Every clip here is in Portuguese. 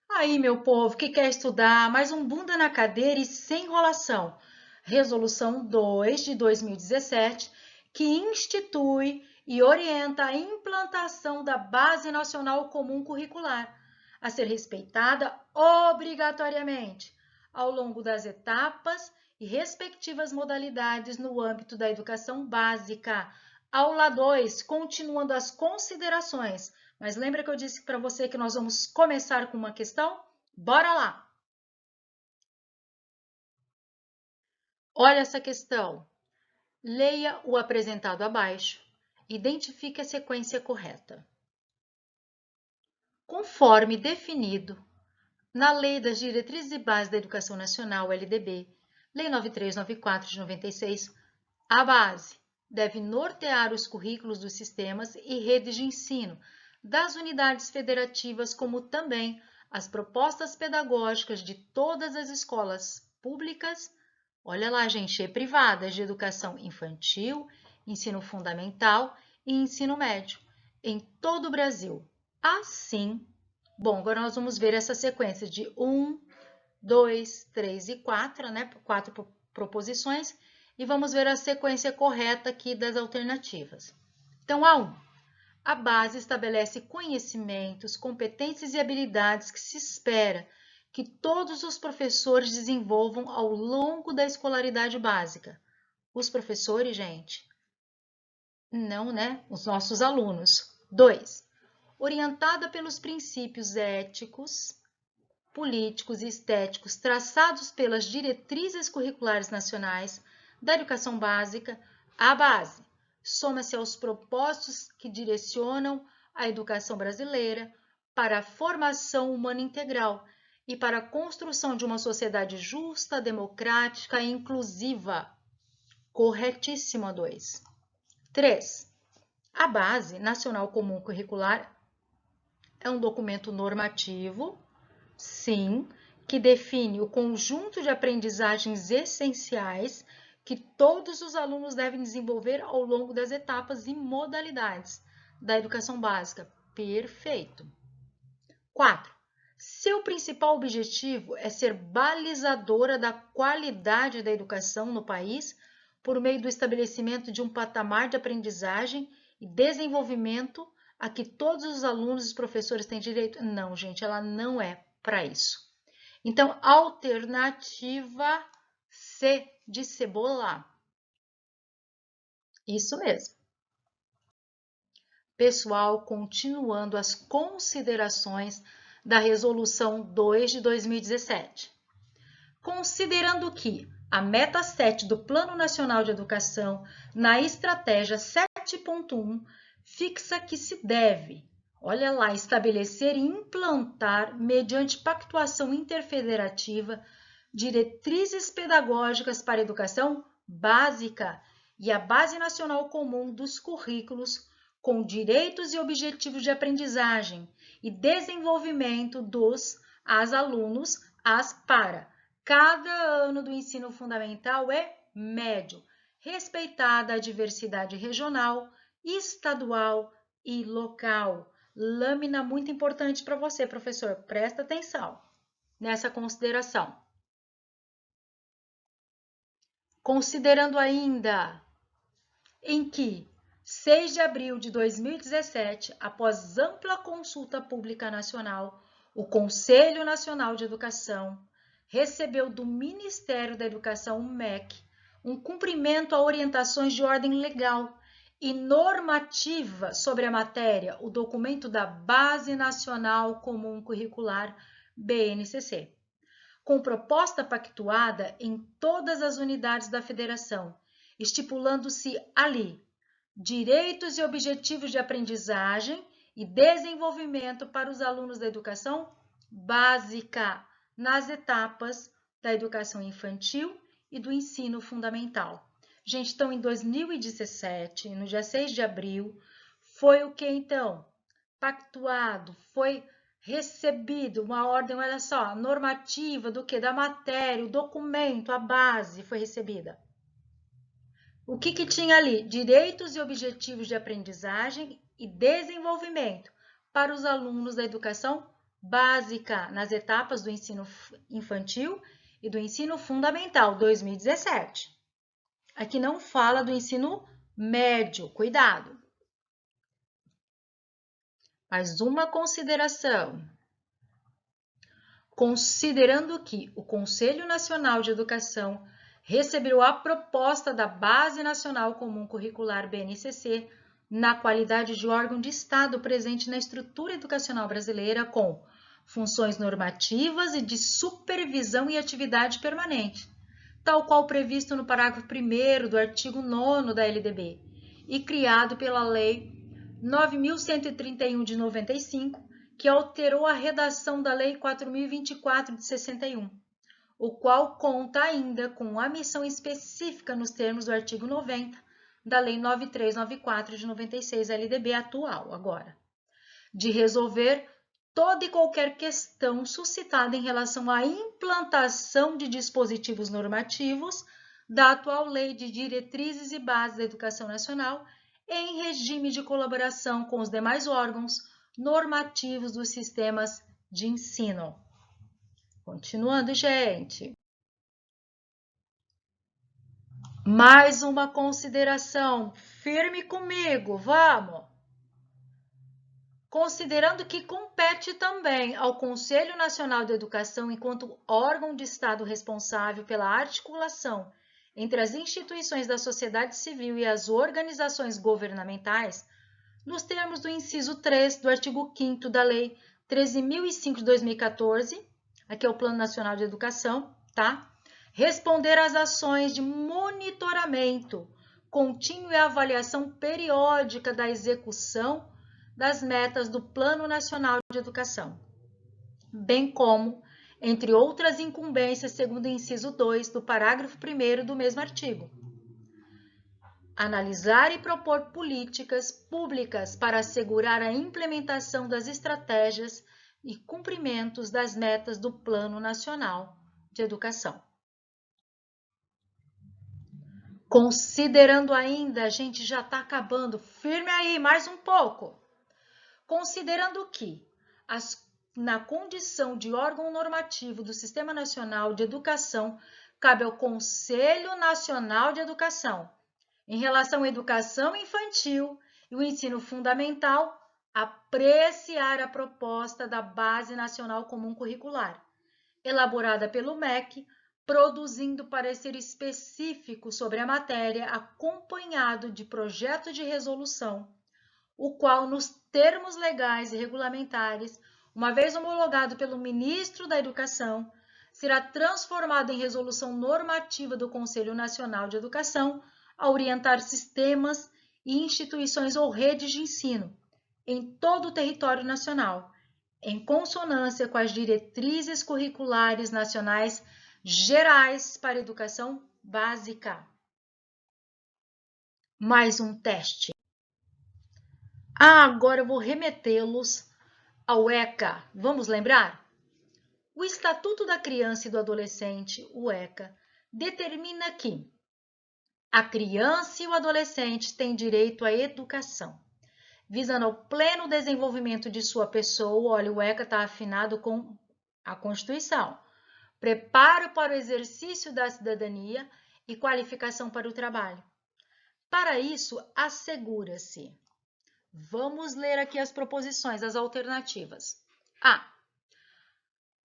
Aí, meu povo que quer estudar, mais um bunda na cadeira e sem enrolação. Resolução 2 de 2017, que institui e orienta a implantação da Base Nacional Comum Curricular, a ser respeitada obrigatoriamente ao longo das etapas e respectivas modalidades no âmbito da educação básica. Aula 2, continuando as considerações. Mas lembra que eu disse para você que nós vamos começar com uma questão? Bora lá! Olha essa questão. Leia o apresentado abaixo. Identifique a sequência correta. Conforme definido na Lei das Diretrizes e Bases da Educação Nacional, LDB, Lei 9394 de 96, a base deve nortear os currículos dos sistemas e redes de ensino das unidades federativas, como também as propostas pedagógicas de todas as escolas públicas, olha lá, gente, e privadas de educação infantil, ensino fundamental e ensino médio, em todo o Brasil. Assim, bom, agora nós vamos ver essa sequência de 1, 2, 3 e 4, né? 4 proposições, e vamos ver a sequência correta aqui das alternativas. Então, a 1. A base estabelece conhecimentos, competências e habilidades que se espera que todos os professores desenvolvam ao longo da escolaridade básica. Os professores, gente, não, né? Os nossos alunos. 2. Orientada pelos princípios éticos, políticos e estéticos traçados pelas diretrizes curriculares nacionais da educação básica, a base soma-se aos propósitos que direcionam a educação brasileira para a formação humana integral e para a construção de uma sociedade justa, democrática e inclusiva. Corretíssimo a 2. 3. A Base Nacional Comum Curricular é um documento normativo, sim, que define o conjunto de aprendizagens essenciais que todos os alunos devem desenvolver ao longo das etapas e modalidades da educação básica. Perfeito. 4. Seu principal objetivo é ser balizadora da qualidade da educação no país por meio do estabelecimento de um patamar de aprendizagem e desenvolvimento a que todos os alunos e os professores têm direito. Não, gente, ela não é para isso. Então, alternativa C de cebola. Isso mesmo. Pessoal, continuando as considerações da Resolução 2 de 2017. Considerando que a meta 7 do Plano Nacional de Educação, na estratégia 7.1, fixa que se deve, olha lá, estabelecer e implantar, mediante pactuação interfederativa, diretrizes pedagógicas para a educação básica e a Base Nacional Comum dos Currículos, com direitos e objetivos de aprendizagem e desenvolvimento dos alunos para cada ano do ensino fundamental e médio, respeitada a diversidade regional, estadual e local. Lâmina muito importante para você, professor. Presta atenção nessa consideração. Considerando ainda em que 6 de abril de 2017, após ampla consulta pública nacional, o Conselho Nacional de Educação recebeu do Ministério da Educação, MEC, um cumprimento a orientações de ordem legal e normativa sobre a matéria, o documento da Base Nacional Comum Curricular, BNCC, com proposta pactuada em todas as unidades da federação, estipulando-se ali direitos e objetivos de aprendizagem e desenvolvimento para os alunos da educação básica nas etapas da educação infantil e do ensino fundamental. Gente, então em 2017, no dia 6 de abril, foi o que então? Pactuado, foi recebido uma ordem, olha só, normativa do que? Da matéria, o documento, a base foi recebida. O que tinha ali? Direitos e objetivos de aprendizagem e desenvolvimento para os alunos da educação básica nas etapas do ensino infantil e do ensino fundamental, 2017. Aqui não fala do ensino médio, cuidado. Mais uma consideração. Considerando que o Conselho Nacional de Educação recebeu a proposta da Base Nacional Comum Curricular, BNCC, na qualidade de órgão de Estado presente na estrutura educacional brasileira com funções normativas e de supervisão e atividade permanente, tal qual previsto no parágrafo 1º do artigo 9º da LDB e criado pela Lei 9.131 de 95, que alterou a redação da Lei 4.024 de 61, o qual conta ainda com a missão específica nos termos do artigo 90 da Lei 9.394 de 96 LDB atual, agora, de resolver toda e qualquer questão suscitada em relação à implantação de dispositivos normativos da atual Lei de Diretrizes e Bases da Educação Nacional em regime de colaboração com os demais órgãos normativos dos sistemas de ensino. Continuando, gente. Mais uma consideração. Firme comigo, vamos! Considerando que compete também ao Conselho Nacional de Educação, enquanto órgão de Estado responsável pela articulação entre as instituições da sociedade civil e as organizações governamentais, nos termos do inciso 3 do artigo 5º da Lei 13.005 de 2014, aqui é o Plano Nacional de Educação, tá? Responder às ações de monitoramento contínuo e avaliação periódica da execução das metas do Plano Nacional de Educação, bem como, entre outras incumbências, segundo o inciso 2 do parágrafo 1º do mesmo artigo, analisar e propor políticas públicas para assegurar a implementação das estratégias e cumprimentos das metas do Plano Nacional de Educação. Considerando ainda, a gente já está acabando, firme aí, mais um pouco. Considerando que, na condição de órgão normativo do Sistema Nacional de Educação, cabe ao Conselho Nacional de Educação, em relação à educação infantil e o ensino fundamental, apreciar a proposta da Base Nacional Comum Curricular, elaborada pelo MEC, produzindo parecer específico sobre a matéria, acompanhado de projeto de resolução, o qual, nos termos legais e regulamentares, uma vez homologado pelo Ministro da Educação, será transformado em resolução normativa do Conselho Nacional de Educação, a orientar sistemas e instituições ou redes de ensino em todo o território nacional, em consonância com as diretrizes curriculares nacionais gerais para a educação básica. Mais um teste. Agora eu vou remetê-los ao ECA. Vamos lembrar? O Estatuto da Criança e do Adolescente, o ECA, determina que a criança e o adolescente têm direito à educação, visando ao pleno desenvolvimento de sua pessoa. Olha, o ECA está afinado com a Constituição. Preparo para o exercício da cidadania e qualificação para o trabalho. Para isso, assegura-se. Vamos ler aqui as proposições, as alternativas. A.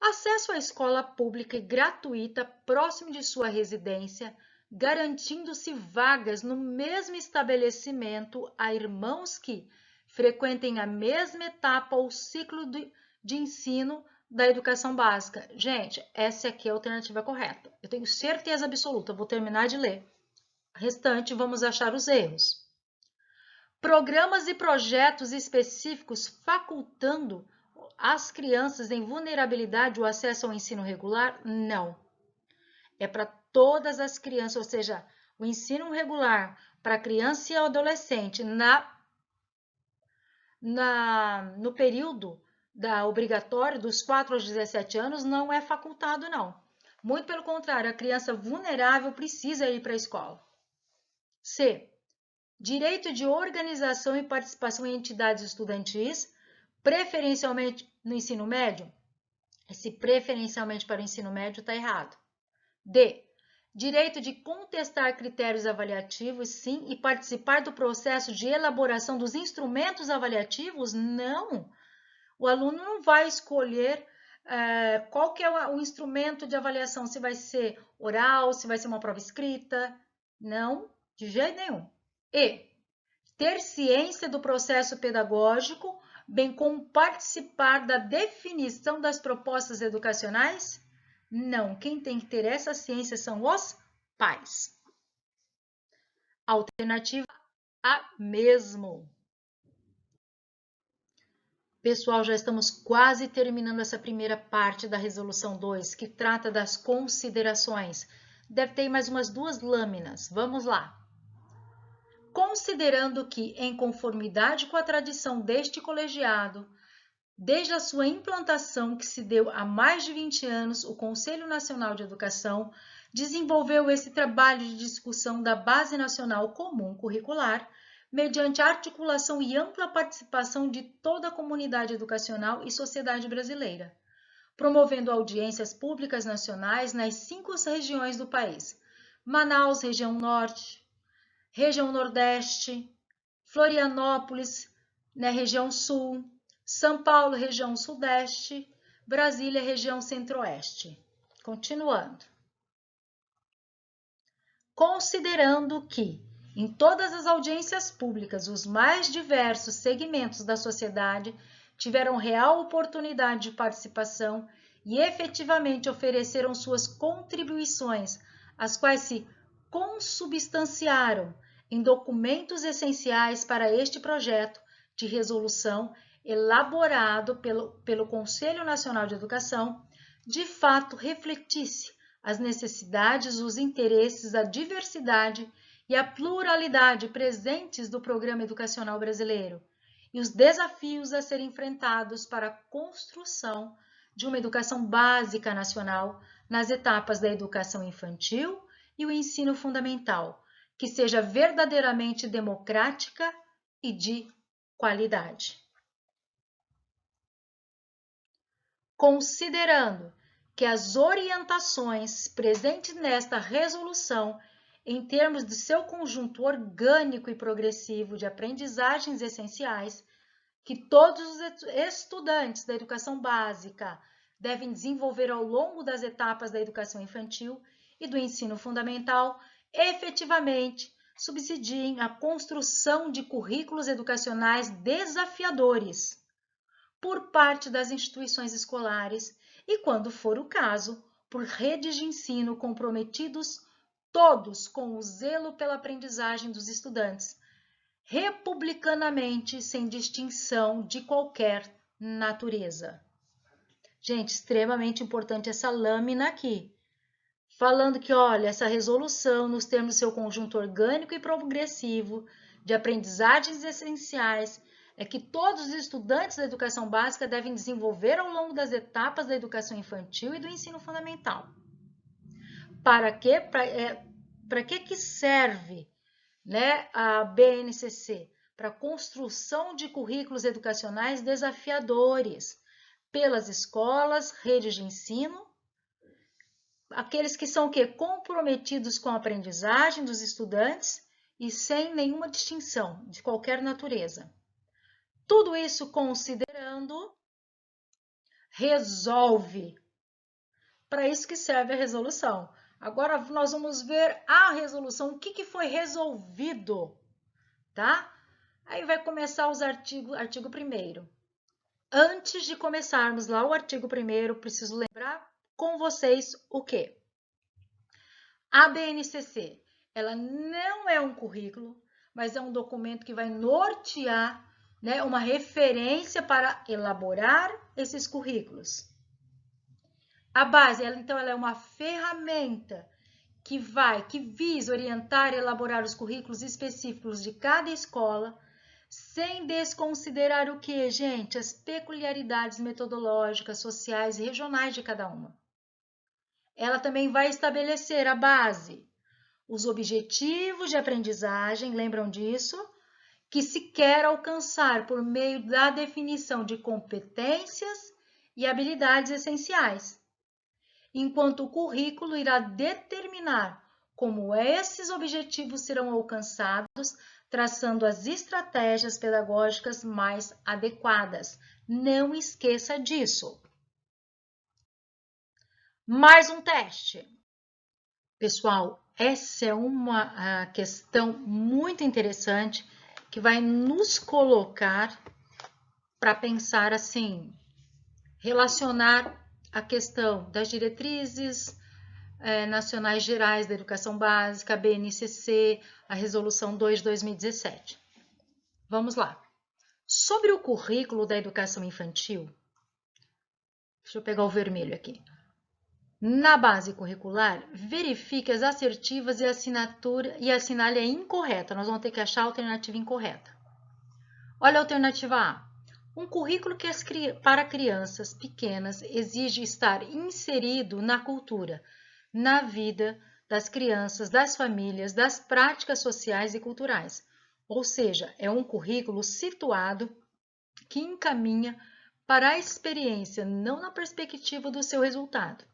Acesso à escola pública e gratuita próximo de sua residência, garantindo-se vagas no mesmo estabelecimento a irmãos que frequentem a mesma etapa ou ciclo de ensino da educação básica. Gente, essa aqui é a alternativa correta. Eu tenho certeza absoluta, vou terminar de ler. O restante, vamos achar os erros. Programas e projetos específicos facultando as crianças em vulnerabilidade o acesso ao ensino regular? Não. É para todas as crianças, ou seja, o ensino regular para criança e adolescente no período obrigatório dos 4 aos 17 anos não é facultado, não. Muito pelo contrário, a criança vulnerável precisa ir para a escola. C. Direito de organização e participação em entidades estudantis, preferencialmente no ensino médio? Esse preferencialmente para o ensino médio está errado. D. Direito de contestar critérios avaliativos, sim, e participar do processo de elaboração dos instrumentos avaliativos? Não. O aluno não vai escolher qual que é o instrumento de avaliação, se vai ser oral, se vai ser uma prova escrita. Não, de jeito nenhum. E. Ter ciência do processo pedagógico, bem como participar da definição das propostas educacionais? Não, quem tem que ter essa ciência são os pais. Alternativa A mesmo. Pessoal, já estamos quase terminando essa primeira parte da resolução 2, que trata das considerações. Deve ter mais umas 2 lâminas. Vamos lá. Considerando que, em conformidade com a tradição deste colegiado, desde a sua implantação, que se deu há mais de 20 anos, o Conselho Nacional de Educação desenvolveu esse trabalho de discussão da Base Nacional Comum Curricular, mediante a articulação e ampla participação de toda a comunidade educacional e sociedade brasileira, promovendo audiências públicas nacionais nas 5 regiões do país: Manaus, região Norte, região Nordeste, Florianópolis, região Sul, São Paulo, região Sudeste, Brasília, região Centro-Oeste. Continuando. Considerando que, em todas as audiências públicas, os mais diversos segmentos da sociedade tiveram real oportunidade de participação e efetivamente ofereceram suas contribuições, as quais se consubstanciaram em documentos essenciais para este projeto de resolução elaborado pelo Conselho Nacional de Educação, de fato refletisse as necessidades, os interesses, a diversidade e a pluralidade presentes do programa educacional brasileiro e os desafios a serem enfrentados para a construção de uma educação básica nacional nas etapas da educação infantil e o ensino fundamental, que seja verdadeiramente democrática e de qualidade. Considerando que as orientações presentes nesta resolução, em termos de seu conjunto orgânico e progressivo de aprendizagens essenciais, que todos os estudantes da educação básica devem desenvolver ao longo das etapas da educação infantil e do ensino fundamental, efetivamente subsidiem a construção de currículos educacionais desafiadores por parte das instituições escolares e, quando for o caso, por redes de ensino comprometidos todos com o zelo pela aprendizagem dos estudantes, republicanamente, sem distinção de qualquer natureza. Gente, extremamente importante essa lâmina aqui, falando que, olha, essa resolução, nos termos do seu conjunto orgânico e progressivo de aprendizagens essenciais, é que todos os estudantes da educação básica devem desenvolver ao longo das etapas da educação infantil e do ensino fundamental. Para quê? Para que serve, a BNCC? Para a construção de currículos educacionais desafiadores pelas escolas, redes de ensino, aqueles que são comprometidos com a aprendizagem dos estudantes e sem nenhuma distinção de qualquer natureza. Tudo isso considerando, resolve. Para isso que serve a resolução. Agora nós vamos ver a resolução, o que foi resolvido, tá? Aí vai começar os artigo 1º. Antes de começarmos lá o artigo 1º, preciso lembrar com vocês o quê? A BNCC, ela não é um currículo, mas é um documento que vai nortear, uma referência para elaborar esses currículos. A base, então, ela é uma ferramenta que visa orientar e elaborar os currículos específicos de cada escola, sem desconsiderar o que, gente? As peculiaridades metodológicas, sociais e regionais de cada uma. Ela também vai estabelecer a base, os objetivos de aprendizagem, lembram disso? Que se quer alcançar por meio da definição de competências e habilidades essenciais, enquanto o currículo irá determinar como esses objetivos serão alcançados, traçando as estratégias pedagógicas mais adequadas. Não esqueça disso. Mais um teste. Pessoal, essa é uma questão muito interessante que vai nos colocar para pensar assim, relacionar a questão das diretrizes nacionais gerais da educação básica, a BNCC, a resolução 2 de 2017. Vamos lá. Sobre o currículo da educação infantil, deixa eu pegar o vermelho aqui. Na base curricular, verifique as assertivas e assinale a incorreta. Nós vamos ter que achar a alternativa incorreta. Olha a alternativa A. Um currículo que para crianças pequenas exige estar inserido na cultura, na vida das crianças, das famílias, das práticas sociais e culturais. Ou seja, é um currículo situado que encaminha para a experiência, não na perspectiva do seu resultado,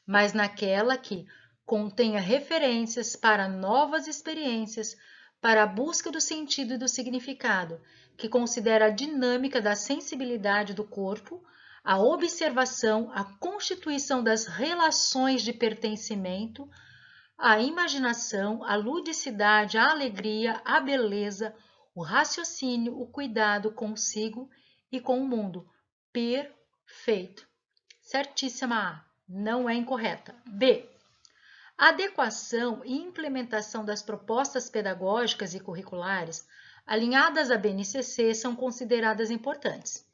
mas naquela que contenha referências para novas experiências, para a busca do sentido e do significado, que considera a dinâmica da sensibilidade do corpo, a observação, a constituição das relações de pertencimento, a imaginação, a ludicidade, a alegria, a beleza, o raciocínio, o cuidado consigo e com o mundo. Perfeito. Certíssima A. Não é incorreta. B. A adequação e implementação das propostas pedagógicas e curriculares alinhadas à BNCC são consideradas importantes.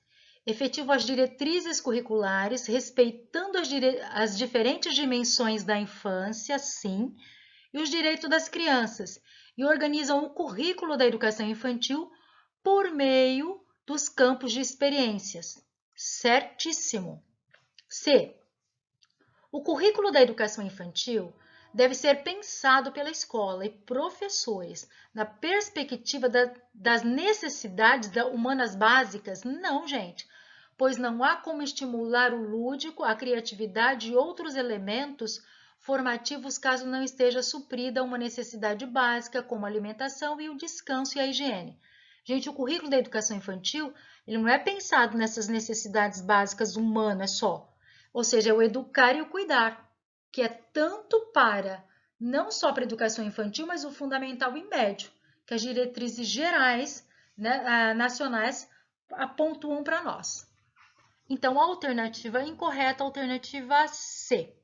Efetivo as diretrizes curriculares, respeitando as diferentes dimensões da infância, sim, e os direitos das crianças, e organizam o currículo da educação infantil por meio dos campos de experiências. Certíssimo. C. O currículo da educação infantil deve ser pensado pela escola e professores na perspectiva das necessidades humanas básicas? Não, gente, pois não há como estimular o lúdico, a criatividade e outros elementos formativos caso não esteja suprida uma necessidade básica como a alimentação e o descanso e a higiene. Gente, o currículo da educação infantil, ele não é pensado nessas necessidades básicas humanas só, ou seja, é o educar e o cuidar, que é tanto para, não só para a educação infantil, mas o fundamental e médio, que as diretrizes gerais, né, nacionais pontuam para nós. Então, a alternativa incorreta, a alternativa C.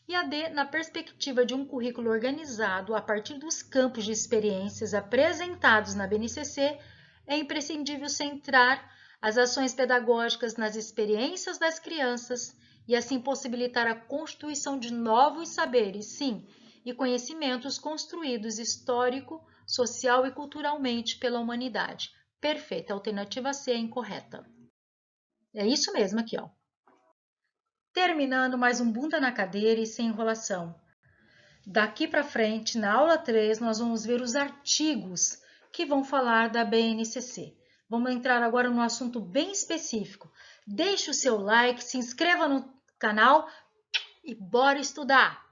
E a D, na perspectiva de um currículo organizado a partir dos campos de experiências apresentados na BNCC, é imprescindível centrar as ações pedagógicas nas experiências das crianças e assim possibilitar a constituição de novos saberes, sim, e conhecimentos construídos histórico, social e culturalmente pela humanidade. Perfeita, a alternativa C é incorreta. É isso mesmo aqui, ó. Terminando mais um bunda na cadeira e sem enrolação. Daqui para frente, na aula 3, nós vamos ver os artigos que vão falar da BNCC. Vamos entrar agora num assunto bem específico. Deixe o seu like, se inscreva no canal e bora estudar!